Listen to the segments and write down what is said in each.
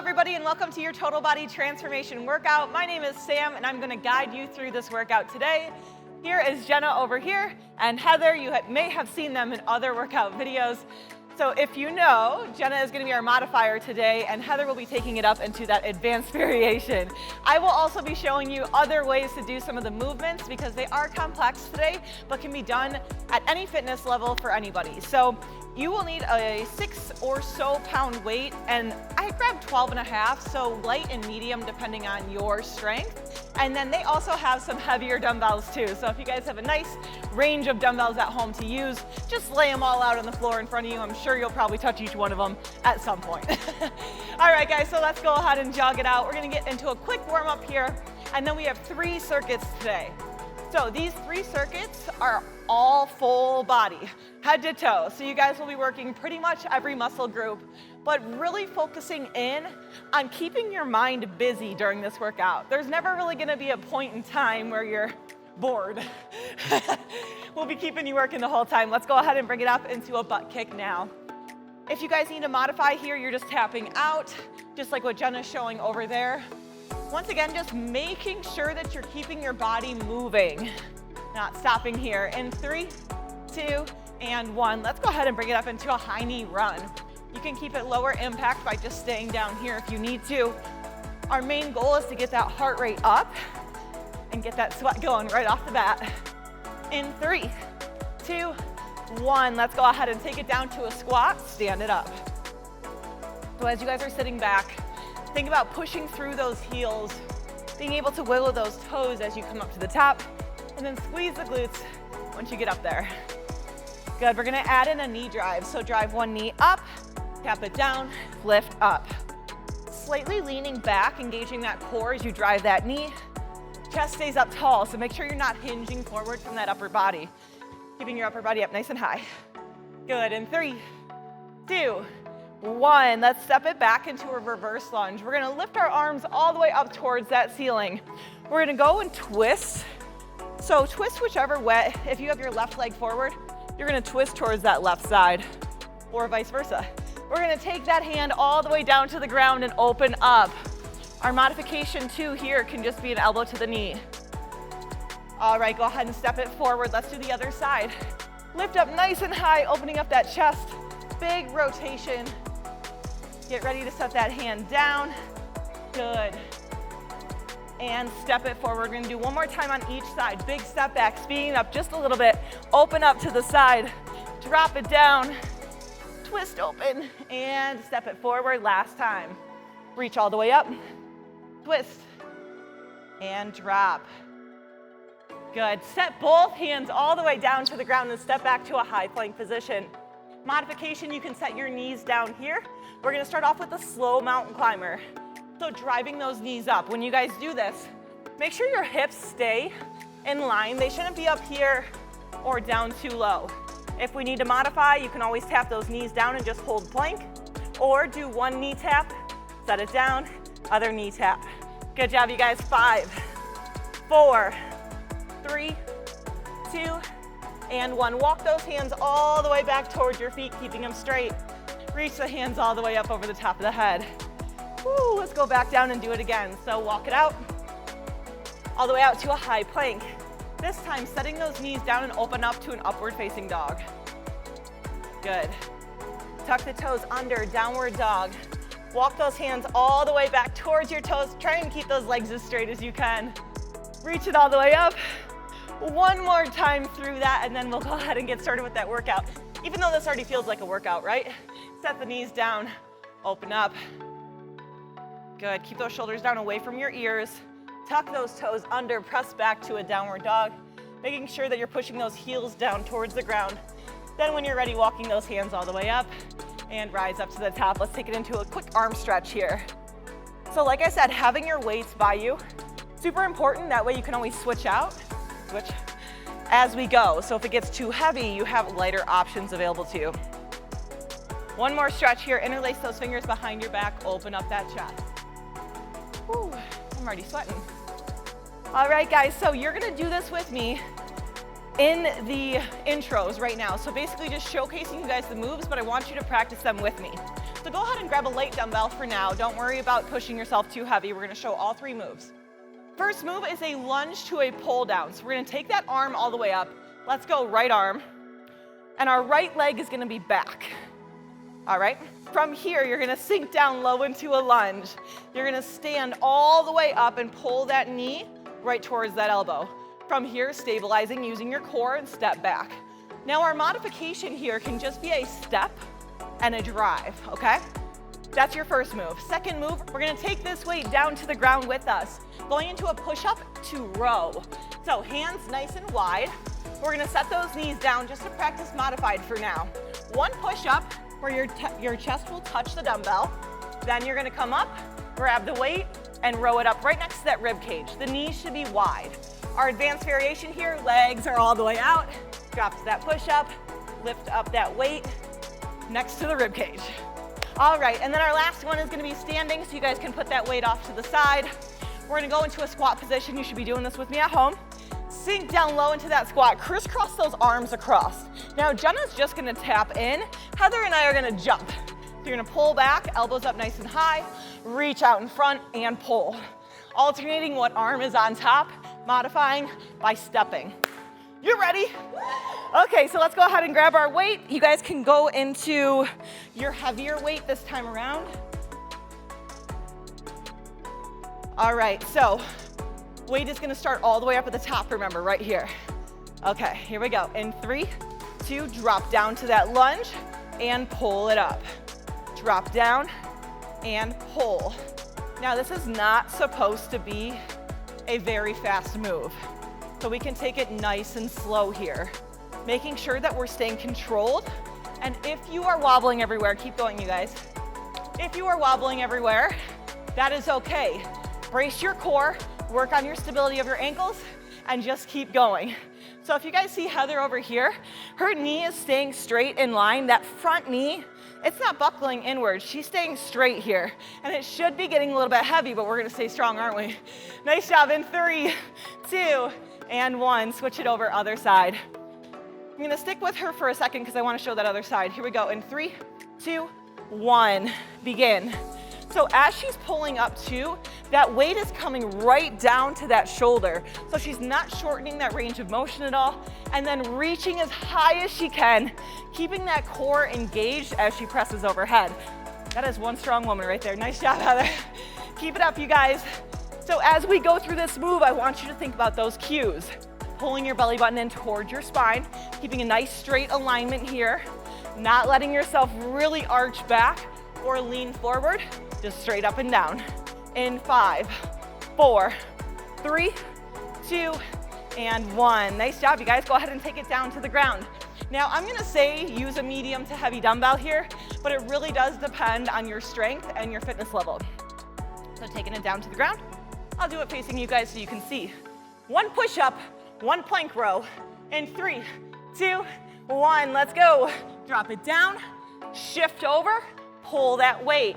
everybody, and welcome to your total body transformation workout. My name is Sam, and I'm going to guide you through this workout today. Here is Jenna over here, and Heather. You may have seen them in other workout videos. So if you know, Jenna is going to be our modifier today, and Heather will be taking it up into that advanced variation. I will also be showing you other ways to do some of the movements because they are complex today, but can be done at any fitness level for anybody. So you will need a 6 or so pound weight, and I grabbed 12.5, so light and medium depending on your strength. And then they also have some heavier dumbbells too. So if you guys have a nice range of dumbbells at home to use, just lay them all out on the floor in front of you. I'm sure you'll probably touch each one of them at some point. All right guys, so let's go ahead and jog it out. We're gonna get into a quick warm up here, and then we have 3 circuits today. So these 3 circuits are all full body, head to toe. So you guys will be working pretty much every muscle group, but really focusing in on keeping your mind busy during this workout. There's never really gonna be a point in time where you're bored. We'll be keeping you working the whole time. Let's go ahead and bring it up into a butt kick now. If you guys need to modify here, you're just tapping out, just like what Jenna's showing over there. Once again, just making sure that you're keeping your body moving, not stopping here. In 3, 2, and 1. Let's go ahead and bring it up into a high knee run. You can keep it lower impact by just staying down here if you need to. Our main goal is to get that heart rate up and get that sweat going right off the bat. In 3, 2, 1. Let's go ahead and take it down to a squat, stand it up. So as you guys are sitting back, think about pushing through those heels, being able to wiggle those toes as you come up to the top, and then squeeze the glutes once you get up there. Good, we're gonna add in a knee drive. So drive one knee up, tap it down, lift up. Slightly leaning back, engaging that core as you drive that knee. Chest stays up tall, so make sure you're not hinging forward from that upper body. Keeping your upper body up nice and high. Good, in 3, 2, 1. Let's step it back into a reverse lunge. We're gonna lift our arms all the way up towards that ceiling. We're gonna go and twist. So twist whichever way. If you have your left leg forward, you're gonna twist towards that left side, or vice versa. We're gonna take that hand all the way down to the ground and open up. Our modification too here can just be an elbow to the knee. All right, go ahead and step it forward. Let's do the other side. Lift up nice and high, opening up that chest. Big rotation. Get ready to set that hand down. Good. And step it forward. We're gonna do one more time on each side. Big step back, speeding up just a little bit. Open up to the side, drop it down, twist open, and step it forward. Last time. Reach all the way up, twist, and drop. Good. Set both hands all the way down to the ground and step back to a high plank position. Modification, you can set your knees down here. We're gonna start off with a slow mountain climber. So driving those knees up. When you guys do this, make sure your hips stay in line. They shouldn't be up here or down too low. If we need to modify, you can always tap those knees down and just hold plank, or do one knee tap, set it down, other knee tap. Good job, you guys. 5, 4, 3, 2, and 1. Walk those hands all the way back towards your feet, keeping them straight. Reach the hands all the way up over the top of the head. Woo, let's go back down and do it again. So walk it out, all the way out to a high plank. This time, setting those knees down and open up to an upward facing dog. Good. Tuck the toes under, downward dog. Walk those hands all the way back towards your toes. Try and keep those legs as straight as you can. Reach it all the way up. One more time through that, and then we'll go ahead and get started with that workout. Even though this already feels like a workout, right? Set the knees down, open up. Good, keep those shoulders down away from your ears. Tuck those toes under, press back to a downward dog, making sure that you're pushing those heels down towards the ground. Then when you're ready, walking those hands all the way up and rise up to the top. Let's take it into a quick arm stretch here. So like I said, having your weights by you, super important. That way you can always switch as we go. So if it gets too heavy, you have lighter options available to you. One more stretch here. Interlace those fingers behind your back. Open up that chest. Whew, I'm already sweating. All right, guys, so you're gonna do this with me in the intros right now. So basically just showcasing you guys the moves, but I want you to practice them with me. So go ahead and grab a light dumbbell for now. Don't worry about pushing yourself too heavy. We're gonna show all 3 moves. First move is a lunge to a pull down. So we're gonna take that arm all the way up. Let's go right arm. And our right leg is gonna be back. All right? From here, you're gonna sink down low into a lunge. You're gonna stand all the way up and pull that knee right towards that elbow. From here, stabilizing using your core and step back. Now our modification here can just be a step and a drive, okay? That's your first move. Second move, we're gonna take this weight down to the ground with us, going into a push-up to row. So hands nice and wide. We're gonna set those knees down just to practice modified for now. 1 push-up where your chest will touch the dumbbell. Then you're gonna come up, grab the weight, and row it up right next to that rib cage. The knees should be wide. Our advanced variation here, legs are all the way out. Drop to that push-up, lift up that weight next to the rib cage. All right, and then our last one is gonna be standing, so you guys can put that weight off to the side. We're gonna go into a squat position. You should be doing this with me at home. Sink down low into that squat, crisscross those arms across. Now Jenna's just gonna tap in. Heather and I are gonna jump. So you're gonna pull back, elbows up nice and high, reach out in front and pull. Alternating what arm is on top, modifying by stepping. You ready? Okay, so let's go ahead and grab our weight. You guys can go into your heavier weight this time around. All right, so weight is gonna start all the way up at the top, remember, right here. Okay, here we go. In 3, 2, drop down to that lunge and pull it up. Drop down and pull. Now this is not supposed to be a very fast move. So we can take it nice and slow here, making sure that we're staying controlled. And if you are wobbling everywhere, keep going, you guys. If you are wobbling everywhere, that is okay. Brace your core, work on your stability of your ankles, and just keep going. So if you guys see Heather over here, her knee is staying straight in line. That front knee, it's not buckling inward. She's staying straight here. And it should be getting a little bit heavy, but we're gonna stay strong, aren't we? Nice job. In 3, 2, and 1. Switch it over, other side. I'm gonna stick with her for a second because I wanna show that other side. Here we go. In 3, 2, 1. Begin. So as she's pulling up too, that weight is coming right down to that shoulder. So she's not shortening that range of motion at all, and then reaching as high as she can, keeping that core engaged as she presses overhead. That is one strong woman right there. Nice job, Heather. Keep it up, you guys. So as we go through this move, I want you to think about those cues. Pulling your belly button in towards your spine, keeping a nice straight alignment here, not letting yourself really arch back or lean forward, just straight up and down. In 5, 4, 3, 2, and 1. Nice job, you guys. Go ahead and take it down to the ground. Now, I'm gonna say use a medium to heavy dumbbell here, but it really does depend on your strength and your fitness level. So taking it down to the ground, I'll do it facing you guys so you can see. 1 push-up, 1 plank row. In 3, 2, 1, let's go. Drop it down, shift over, pull that weight.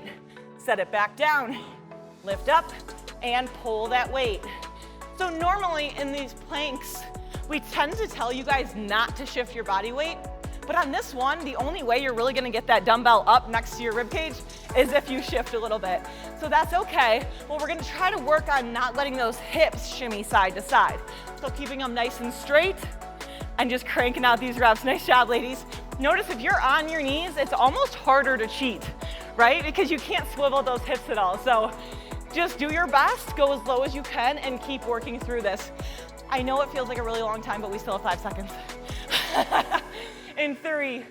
Set it back down, lift up, and pull that weight. So normally in these planks, we tend to tell you guys not to shift your body weight, but on this one, the only way you're really gonna get that dumbbell up next to your rib cage is if you shift a little bit. So that's okay, but we're gonna try to work on not letting those hips shimmy side to side. So keeping them nice and straight and just cranking out these reps. Nice job, ladies. Notice if you're on your knees, it's almost harder to cheat, right? Because you can't swivel those hips at all. So just do your best, go as low as you can, and keep working through this. I know it feels like a really long time, but we still have 5 seconds. In 3,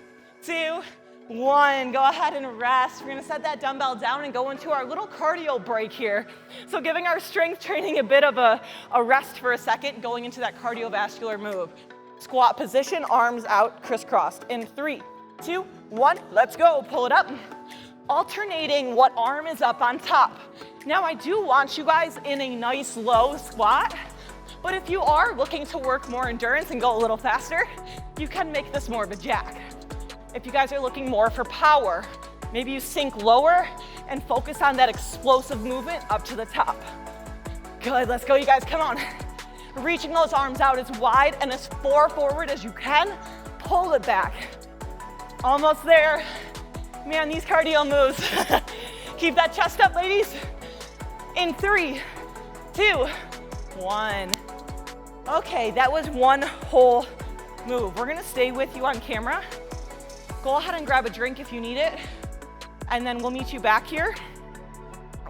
2, 1, go ahead and rest. We're gonna set that dumbbell down and go into our little cardio break here. So giving our strength training a bit of a rest for a second, going into that cardiovascular move. Squat position, arms out, crisscrossed. In 3, 2, 1, let's go. Pull it up. Alternating what arm is up on top. Now I do want you guys in a nice low squat, but if you are looking to work more endurance and go a little faster, you can make this more of a jack. If you guys are looking more for power, maybe you sink lower and focus on that explosive movement up to the top. Good, let's go, you guys, come on. Reaching those arms out as wide and as far forward as you can. Pull it back. Almost there. Man, these cardio moves. Keep that chest up, ladies. In 3, 2, 1. Okay, that was one whole move. We're gonna stay with you on camera. Go ahead and grab a drink if you need it, and then we'll meet you back here,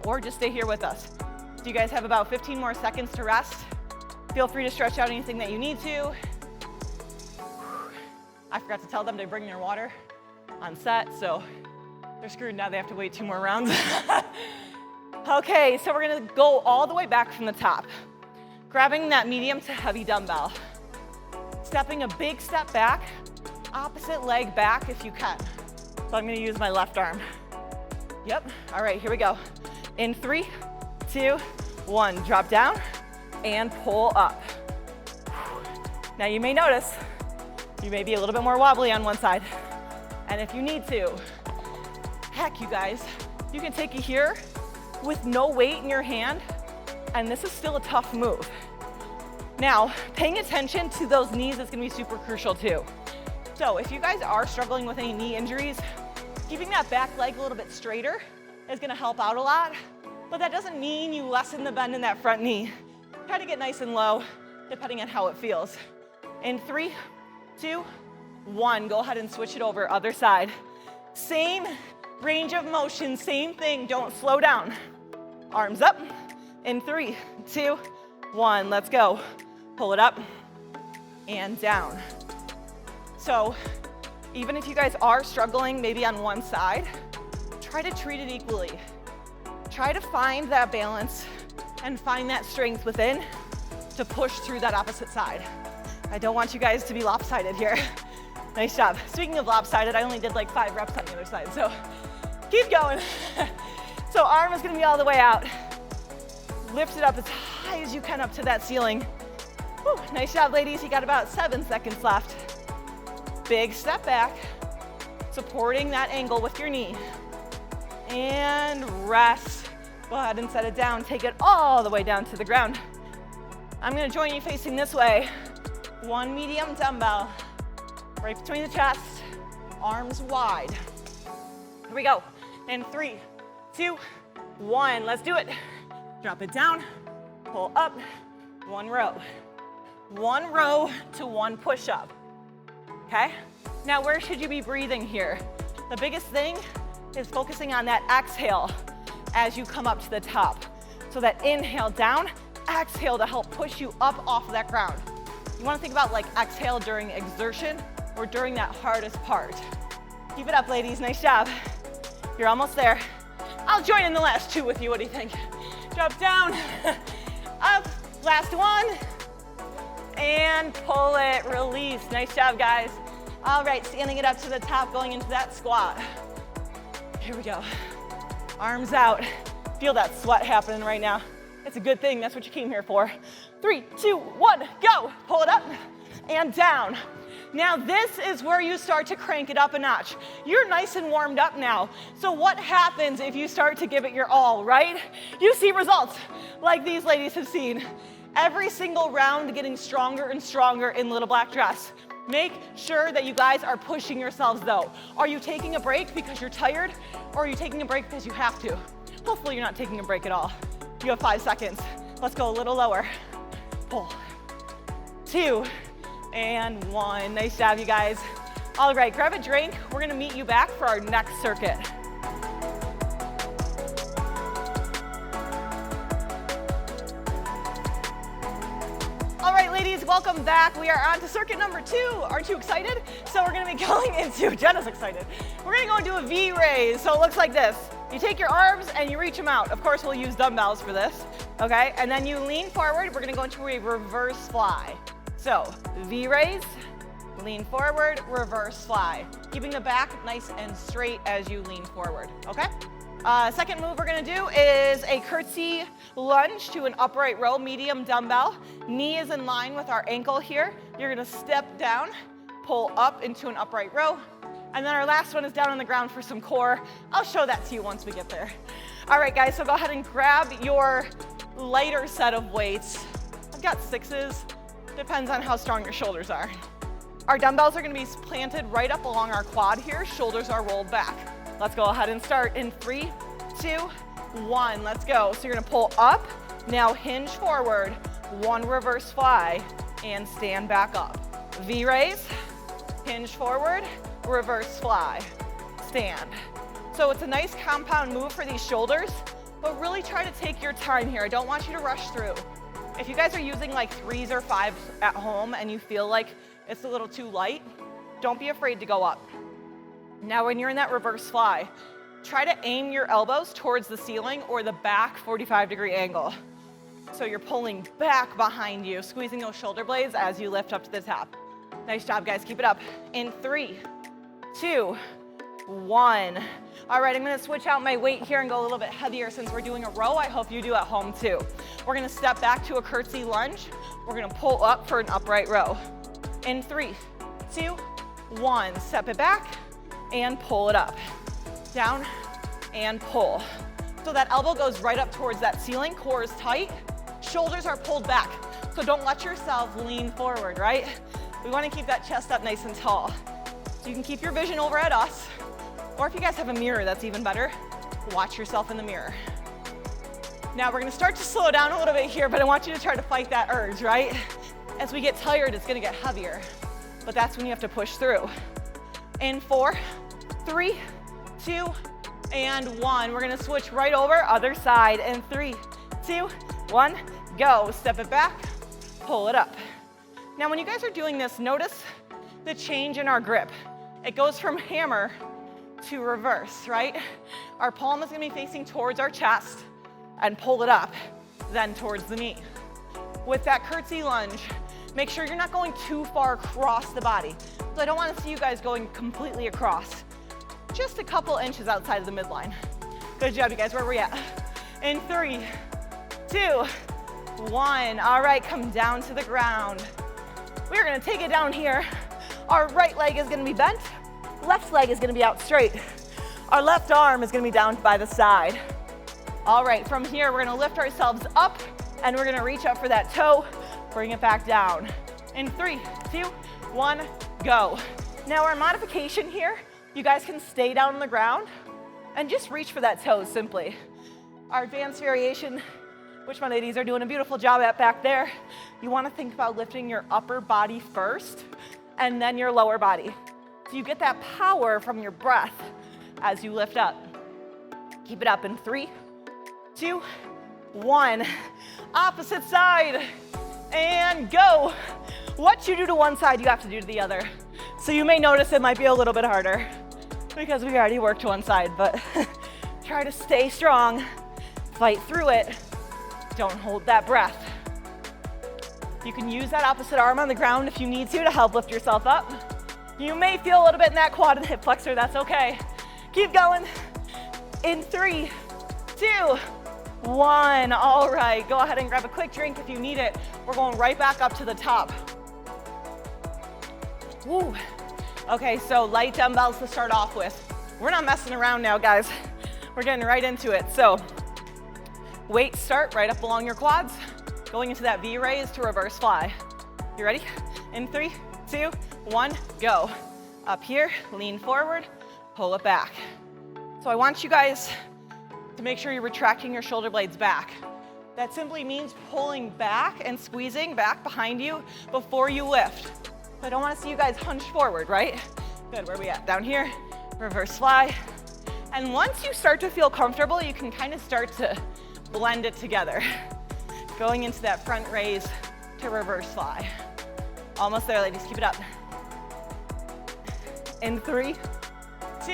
or just stay here with us. So you guys have about 15 more seconds to rest. Feel free to stretch out anything that you need to. I forgot to tell them to bring their water on set, so they're screwed now. They have to wait 2 more rounds. Okay, so we're gonna go all the way back from the top, grabbing that medium to heavy dumbbell, stepping a big step back, opposite leg back if you can. So I'm gonna use my left arm. Yep, all right, here we go. In 3, 2, 1, drop down and pull up. Now you may notice you may be a little bit more wobbly on one side. And if you need to, heck you guys, you can take it here with no weight in your hand, and this is still a tough move. Now, paying attention to those knees is gonna be super crucial too. So if you guys are struggling with any knee injuries, keeping that back leg a little bit straighter is gonna help out a lot, but that doesn't mean you lessen the bend in that front knee. Try to get nice and low, depending on how it feels. In 3, 2, 1, go ahead and switch it over, other side. Same range of motion, same thing, don't slow down. Arms up, in 3, 2, 1, let's go. Pull it up and down. So even if you guys are struggling maybe on one side, try to treat it equally. Try to find that balance and find that strength within to push through that opposite side. I don't want you guys to be lopsided here. Nice job. Speaking of lopsided, I only did like 5 reps on the other side, so keep going. So arm is gonna be all the way out. Lift it up as high as you can up to that ceiling. Whew, nice job, ladies. You got about 7 seconds left. Big step back, supporting that angle with your knee. And rest. Go ahead and set it down. Take it all the way down to the ground. I'm gonna join you facing this way. 1 medium dumbbell, right between the chest, arms wide. Here we go. In 3, 2, 1, let's do it. Drop it down, pull up, 1 row. 1 row to 1 push-up, okay? Now where should you be breathing here? The biggest thing is focusing on that exhale as you come up to the top. So that inhale down, exhale to help push you up off of that ground. You wanna think about like exhale during exertion or during that hardest part. Keep it up, ladies, nice job. You're almost there. I'll join in the last 2 with you, what do you think? Drop down, up, last 1, and pull it, release. Nice job, guys. All right, standing it up to the top, going into that squat. Here we go. Arms out. Feel that sweat happening right now. It's a good thing, that's what you came here for. 3, 2, 1, go. Pull it up and down. Now this is where you start to crank it up a notch. You're nice and warmed up now. So what happens if you start to give it your all, right? You see results like these ladies have seen. Every single round getting stronger and stronger in Little Black Dress. Make sure that you guys are pushing yourselves though. Are you taking a break because you're tired, or are you taking a break because you have to? Hopefully you're not taking a break at all. You have 5 seconds. Let's go a little lower. Pull. 2 and 1. Nice job, you guys. All right, grab a drink. We're gonna meet you back for our next circuit. All right, ladies, welcome back. We are on to circuit number 2. Aren't you excited? So we're gonna be going into, Jenna's excited. We're gonna go into a V raise. So it looks like this. You take your arms and you reach them out. Of course, we'll use dumbbells for this, okay? And then you lean forward. We're gonna go into a reverse fly. So V raise, lean forward, reverse fly. Keeping the back nice and straight as you lean forward, okay? Second move we're gonna do is a curtsy lunge to an upright row, medium dumbbell. Knee is in line with our ankle here. You're gonna step down, pull up into an upright row. And then our last one is down on the ground for some core. I'll show that to you once we get there. All right, guys, so go ahead and grab your lighter set of weights. I've got 6s, depends on how strong your shoulders are. Our dumbbells are gonna be planted right up along our quad here. Shoulders are rolled back. Let's go ahead and start in 3, 2, 1. Let's go. So you're gonna pull up, now hinge forward, 1 reverse fly, and stand back up. V-raise, hinge forward, reverse fly, stand. So it's a nice compound move for these shoulders, but really try to take your time here. I don't want you to rush through. If you guys are using like 3s or 5s at home and you feel like it's a little too light, don't be afraid to go up. Now when you're in that reverse fly, try to aim your elbows towards the ceiling or the back 45-degree angle. So you're pulling back behind you, squeezing those shoulder blades as you lift up to the top. Nice job, guys. Keep it up. In 3, 2, 1. All right, I'm gonna switch out my weight here and go a little bit heavier since we're doing a row. I hope you do at home too. We're gonna step back to a curtsy lunge. We're gonna pull up for an upright row. In 3, 2, 1. Step it back and pull it up. Down and pull. So that elbow goes right up towards that ceiling, core is tight, shoulders are pulled back. So don't let yourself lean forward, right? We wanna keep that chest up nice and tall. So you can keep your vision over at us, or if you guys have a mirror, that's even better. Watch yourself in the mirror. Now we're gonna start to slow down a little bit here, but I want you to try to fight that urge, right? As we get tired, it's gonna get heavier, but that's when you have to push through. In 4, 3, 2, and 1. We're gonna switch right over, other side. In 3, 2, 1, go. Step it back, pull it up. Now when you guys are doing this, notice the change in our grip. It goes from hammer to reverse, right? Our palm is gonna be facing towards our chest and pull it up, then towards the knee. With that curtsy lunge, make sure you're not going too far across the body. So I don't wanna see you guys going completely across. Just a couple inches outside of the midline. Good job, you guys, where are we at? In 3, 2, 1. All right, come down to the ground. We're gonna take it down here. Our right leg is gonna be bent. Left leg is gonna be out straight. Our left arm is gonna be down by the side. All right, from here, we're gonna lift ourselves up and we're gonna reach up for that toe, bring it back down. In 3, 2, 1, go. Now our modification here, you guys can stay down on the ground and just reach for that toe simply. Our advanced variation, which my ladies are doing a beautiful job at back there, you wanna think about lifting your upper body first and then your lower body. So you get that power from your breath as you lift up. Keep it up in 3, 2, 1. Opposite side, and go. What you do to one side, you have to do to the other. So you may notice it might be a little bit harder because we already worked one side, but try to stay strong, fight through it. Don't hold that breath. You can use that opposite arm on the ground if you need to help lift yourself up. You may feel a little bit in that quad and hip flexor, that's okay. Keep going. In 3, 2, 1. All right, go ahead and grab a quick drink if you need it. We're going right back up to the top. Woo. Okay, so light dumbbells to start off with. We're not messing around now, guys. We're getting right into it. So weights start right up along your quads, going into that V-raise to reverse fly. You ready? In 3, 2, 1, go. Up here, lean forward, pull it back. So I want you guys to make sure you're retracting your shoulder blades back. That simply means pulling back and squeezing back behind you before you lift. I don't want to see you guys hunch forward, right? Good, where are we at? Down here, reverse fly. And once you start to feel comfortable, you can kind of start to blend it together. Going into that front raise to reverse fly. Almost there, ladies, keep it up. In 3, 2,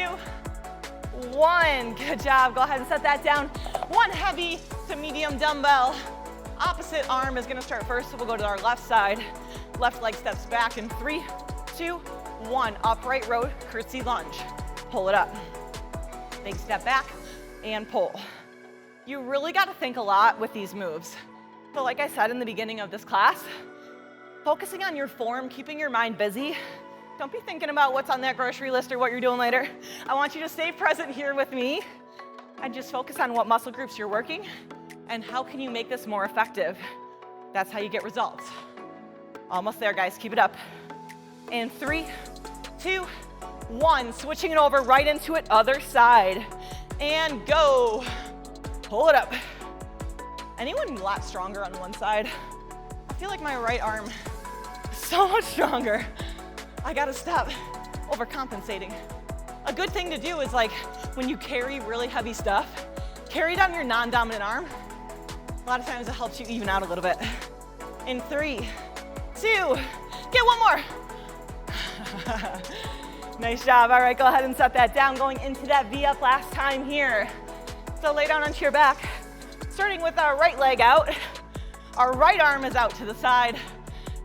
1. Good job, go ahead and set that down. One heavy to medium dumbbell. Opposite arm is gonna start first, so we'll go to our left side. Left leg steps back in 3, 2, 1. Upright row, curtsy lunge. Pull it up. Big step back and pull. You really gotta think a lot with these moves. So like I said in the beginning of this class, focusing on your form, keeping your mind busy. Don't be thinking about what's on that grocery list or what you're doing later. I want you to stay present here with me and just focus on what muscle groups you're working and how can you make this more effective. That's how you get results. Almost there, guys, keep it up. In 3, 2, 1, switching it over right into it, other side. And go. Pull it up. Anyone a lot stronger on one side? I feel like my right arm is so much stronger. I gotta stop overcompensating. A good thing to do is like when you carry really heavy stuff, carry it on your non-dominant arm. A lot of times it helps you even out a little bit. In 3, 2, get one more. Nice job. All right, go ahead and set that down. Going into that V up last time here. So lay down onto your back, starting with our right leg out. Our right arm is out to the side.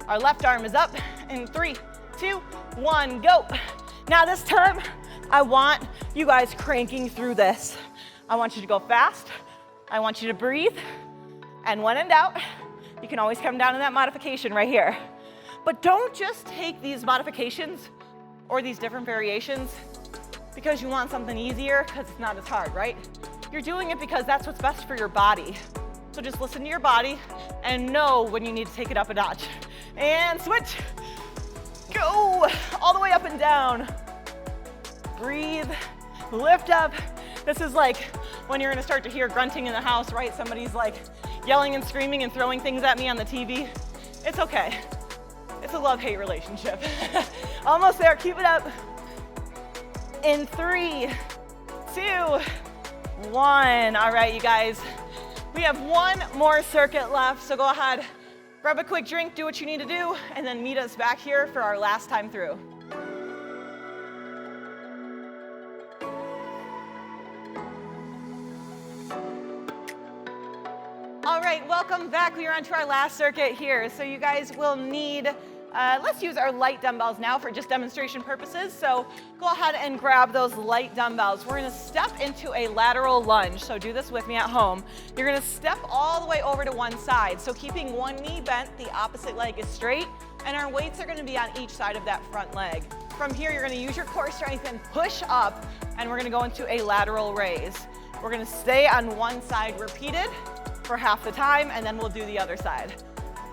Our left arm is up. In 3, 2, 1, go. Now this time, I want you guys cranking through this. I want you to go fast. I want you to breathe. And when in doubt, you can always come down to that modification right here. But don't just take these modifications or these different variations because you want something easier because it's not as hard, right? You're doing it because that's what's best for your body. So just listen to your body and know when you need to take it up a notch. And switch. Go all the way up and down. Breathe, lift up. This is like when you're gonna start to hear grunting in the house, right? Somebody's like yelling and screaming and throwing things at me on the TV. It's okay. It's a love-hate relationship. Almost there, keep it up. In 3, 2, 1. All right, you guys. We have one more circuit left, so go ahead, grab a quick drink, do what you need to do, and then meet us back here for our last time through. All right, welcome back. We are on to our last circuit here. So you guys will need, let's use our light dumbbells now for just demonstration purposes. So go ahead and grab those light dumbbells. We're gonna step into a lateral lunge. So do this with me at home. You're gonna step all the way over to one side. So keeping one knee bent, the opposite leg is straight, and our weights are gonna be on each side of that front leg. From here, you're gonna use your core strength and push up, and we're gonna go into a lateral raise. We're gonna stay on one side repeated for half the time, and then we'll do the other side.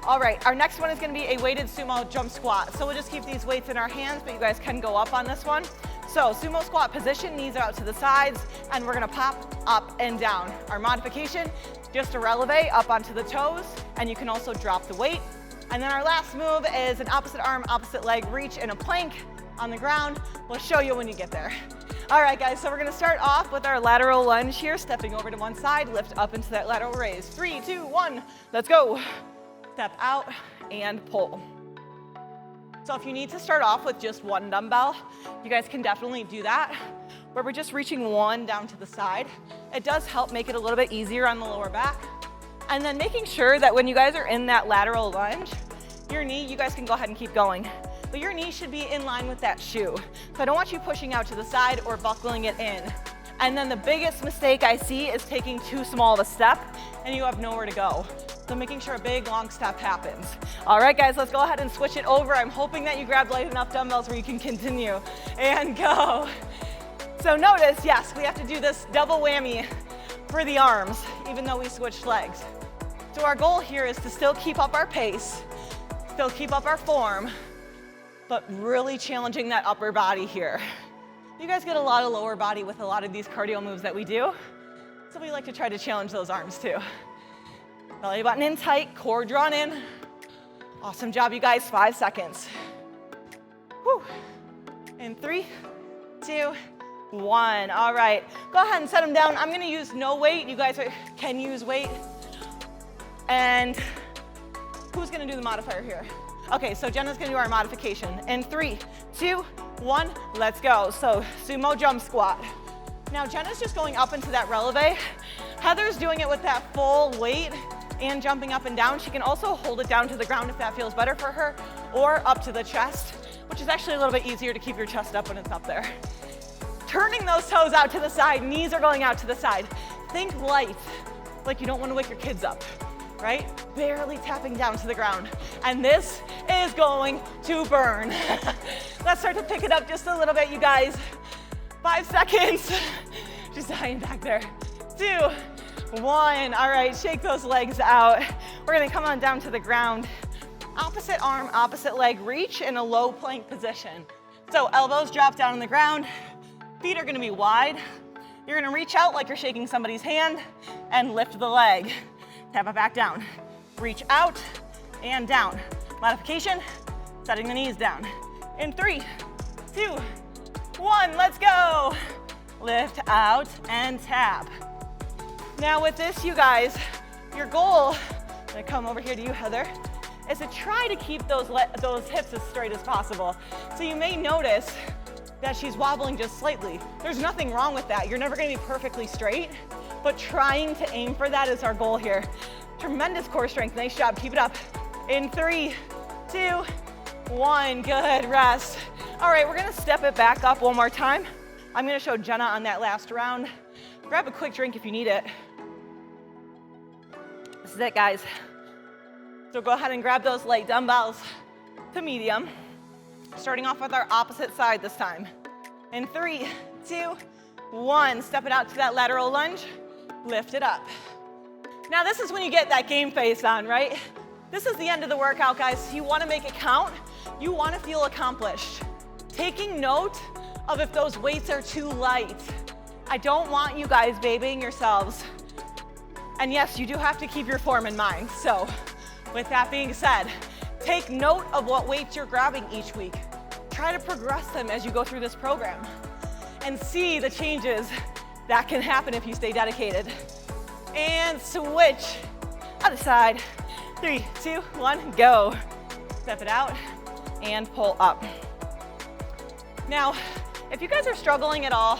All right, our next one is gonna be a weighted sumo jump squat. So we'll just keep these weights in our hands, but you guys can go up on this one. So sumo squat position, knees are out to the sides, and we're gonna pop up and down. Our modification, just a releve up onto the toes, and you can also drop the weight. And then our last move is an opposite arm, opposite leg reach in a plank on the ground. We'll show you when you get there. All right, guys, so we're gonna start off with our lateral lunge here, stepping over to one side, lift up into that lateral raise. 3, 2, 1, let's go. Step out and pull. So if you need to start off with just one dumbbell, you guys can definitely do that, where we're just reaching one down to the side. It does help make it a little bit easier on the lower back. And then making sure that when you guys are in that lateral lunge, your knee, you guys can go ahead and keep going, but your knee should be in line with that shoe. So I don't want you pushing out to the side or buckling it in. And then the biggest mistake I see is taking too small of a step and you have nowhere to go. So making sure a big long step happens. All right, guys, let's go ahead and switch it over. I'm hoping that you grabbed light enough dumbbells where you can continue and go. So notice, yes, we have to do this double whammy for the arms, even though we switched legs. So our goal here is to still keep up our pace, still keep up our form, but really challenging that upper body here. You guys get a lot of lower body with a lot of these cardio moves that we do, so we like to try to challenge those arms too. Belly button in tight, core drawn in. Awesome job, you guys, 5 seconds. Whew. In 3, 2, 1. All right, go ahead and set them down. I'm gonna use no weight. You guys can use weight. And who's gonna do the modifier here? Okay, so Jenna's gonna do our modification. In 3, 2, 1, let's go. So sumo jump squat. Now Jenna's just going up into that releve. Heather's doing it with that full weight and jumping up and down. She can also hold it down to the ground if that feels better for her, or up to the chest, which is actually a little bit easier to keep your chest up when it's up there. Turning those toes out to the side, knees are going out to the side. Think light, like you don't want to wake your kids up, right? Barely tapping down to the ground. And this is going to burn. Let's start to pick it up just a little bit, you guys. 5 seconds. Just dying back there. 2, 1. All right, shake those legs out. We're gonna come on down to the ground. Opposite arm, opposite leg, reach in a low plank position. So elbows drop down on the ground, feet are gonna be wide. You're gonna reach out like you're shaking somebody's hand and lift the leg. Tap it back down. Reach out and down. Modification, setting the knees down. In 3, 2, 1, let's go. Lift out and tap. Now with this, you guys, your goal, I'm gonna come over here to you, Heather, is to try to keep those hips as straight as possible. So you may notice that she's wobbling just slightly. There's nothing wrong with that. You're never gonna be perfectly straight, but trying to aim for that is our goal here. Tremendous core strength, nice job, keep it up. In 3, 2, 1, good, rest. All right, we're gonna step it back up one more time. I'm gonna show Jenna on that last round. Grab a quick drink if you need it. This is it, guys. So go ahead and grab those light dumbbells to medium. Starting off with our opposite side this time. In 3, 2, 1, step it out to that lateral lunge, lift it up. Now this is when you get that game face on, right? This is the end of the workout, guys. You wanna make it count. You wanna feel accomplished. Taking note of if those weights are too light. I don't want you guys babying yourselves. And yes, you do have to keep your form in mind. So with that being said, take note of what weights you're grabbing each week. Try to progress them as you go through this program and see the changes that can happen if you stay dedicated. And switch, other side. 3, 2, 1, go. Step it out and pull up. Now, if you guys are struggling at all,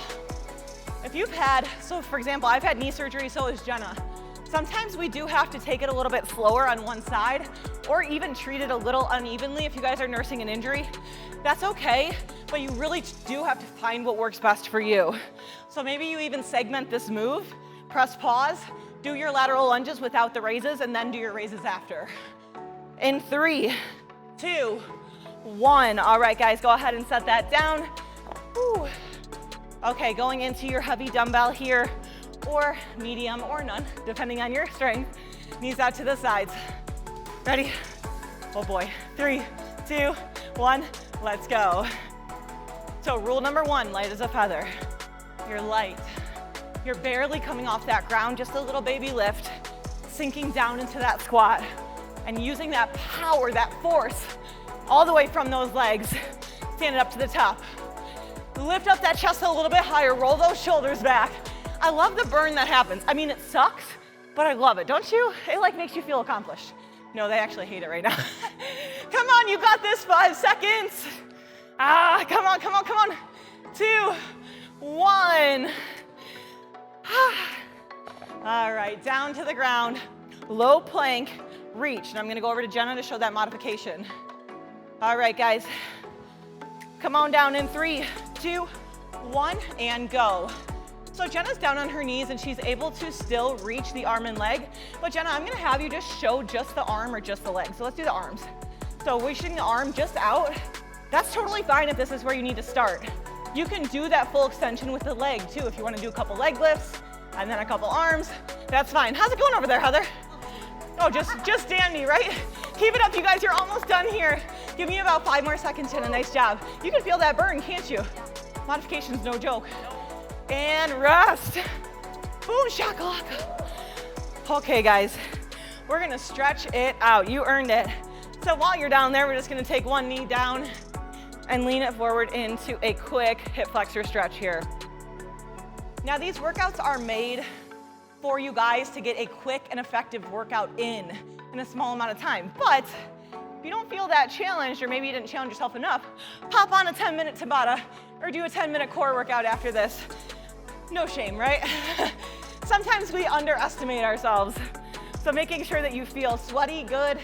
if you've had, so for example, I've had knee surgery, so has Jenna. Sometimes we do have to take it a little bit slower on one side or even treat it a little unevenly if you guys are nursing an injury. That's okay, but you really do have to find what works best for you. So maybe you even segment this move, press pause, do your lateral lunges without the raises, and then do your raises after. In 3, 2, 1. All right, guys, go ahead and set that down. Whew. Okay, going into your heavy dumbbell here, or medium or none, depending on your strength. Knees out to the sides. Ready? Oh boy. 3, 2, 1, let's go. So rule number 1, light as a feather. You're light. You're barely coming off that ground, just a little baby lift, sinking down into that squat, and using that power, that force, all the way from those legs, stand it up to the top. Lift up that chest a little bit higher, roll those shoulders back. I love the burn that happens. I mean, it sucks, but I love it, don't you? It like makes you feel accomplished. No, they actually hate it right now. Come on, you got this, 5 seconds. Come on, come on, come on. 2, 1. All right, down to the ground, low plank, reach. And I'm gonna go over to Jenna to show that modification. All right, guys, come on down in 3, 2, 1, and go. So Jenna's down on her knees and she's able to still reach the arm and leg. But Jenna, I'm gonna have you just show just the arm or just the leg. So let's do the arms. So reaching the arm just out, that's totally fine if this is where you need to start. You can do that full extension with the leg too. If you wanna do a couple leg lifts and then a couple arms, that's fine. How's it going over there, Heather? Oh, just dandy, right? Keep it up, you guys, you're almost done here. Give me about 5 more seconds, Jenna, nice job. You can feel that burn, can't you? Modification's no joke. And rest. Boom, shakalaka. Okay, guys, we're gonna stretch it out. You earned it. So while you're down there, we're just gonna take one knee down and lean it forward into a quick hip flexor stretch here. Now these workouts are made for you guys to get a quick and effective workout in a small amount of time. But if you don't feel that challenged, or maybe you didn't challenge yourself enough, pop on a 10-minute Tabata or do a 10-minute core workout after this. No shame, right? Sometimes we underestimate ourselves. So making sure that you feel sweaty, good,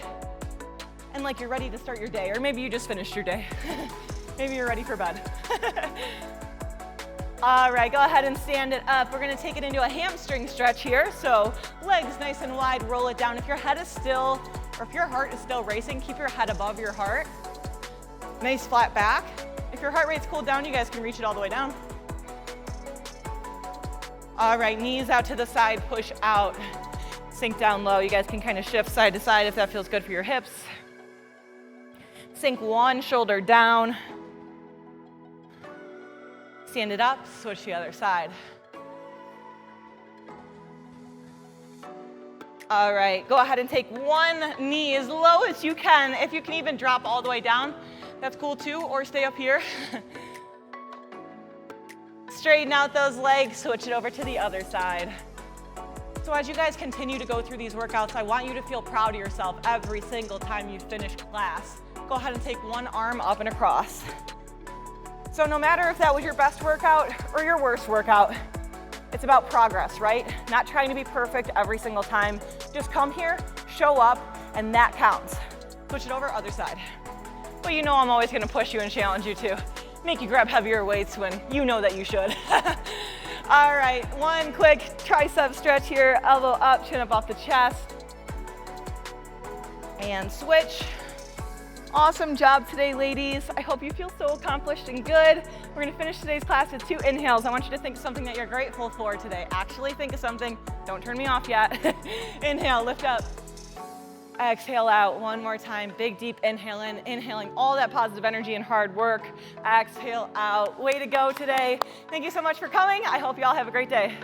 and like you're ready to start your day, or maybe you just finished your day. Maybe you're ready for bed. All right, go ahead and stand it up. We're gonna take it into a hamstring stretch here. So legs nice and wide, roll it down. If your head is still, or if your heart is still racing, keep your head above your heart. Nice flat back. If your heart rate's cooled down, you guys can reach it all the way down. All right, knees out to the side, push out. Sink down low. You guys can kind of shift side to side if that feels good for your hips. Sink one shoulder down. Stand it up, switch to the other side. All right, go ahead and take one knee as low as you can. If you can even drop all the way down, that's cool too, or stay up here. Straighten out those legs, switch it over to the other side. So as you guys continue to go through these workouts, I want you to feel proud of yourself every single time you finish class. Go ahead and take one arm up and across. So no matter if that was your best workout or your worst workout, it's about progress, right? Not trying to be perfect every single time. Just come here, show up, and that counts. Switch it over, other side. But you know I'm always gonna push you and challenge you too. Make you grab heavier weights when you know that you should. All right, one quick tricep stretch here, elbow up, chin up off the chest. And switch. Awesome job today, ladies. I hope you feel so accomplished and good. We're gonna finish today's class with 2 inhales. I want you to think of something that you're grateful for today. Actually think of something. Don't turn me off yet. Inhale, lift up. Exhale out, one more time. Big, deep inhale in, inhaling all that positive energy and hard work. Exhale out. Way to go today. Thank you so much for coming. I hope you all have a great day.